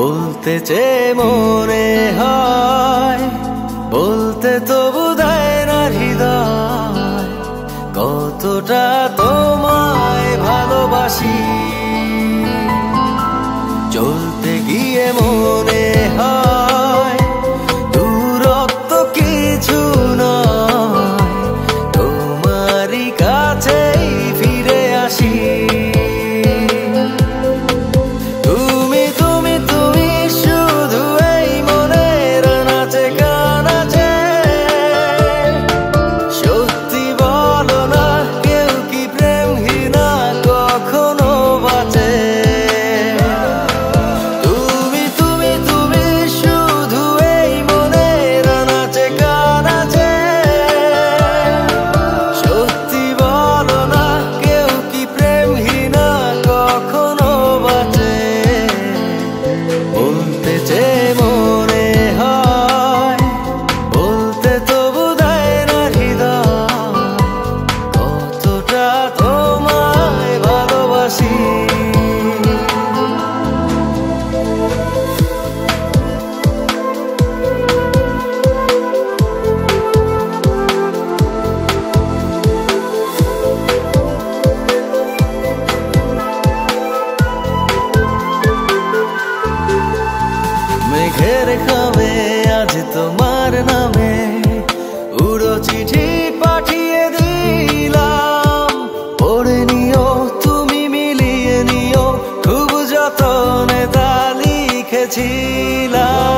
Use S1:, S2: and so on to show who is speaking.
S1: বলতে চেয়ে মনে হয়, বলতে তবু দেয় না হৃদয়, কতটা তোমায় ভালোবাসি। চলতে গিয়ে মনে হয় দূরত্ব কিছু নয়, তোমারই কাছেই ফিরে আসি। মেঘের খামে আজ তোমার নামে উড়ো চিঠি পাঠিয়ে দিলাম, পড়ে নিও তুমি মিলিয়ে নিও, খুব যতনে তা লিখেছিলাম।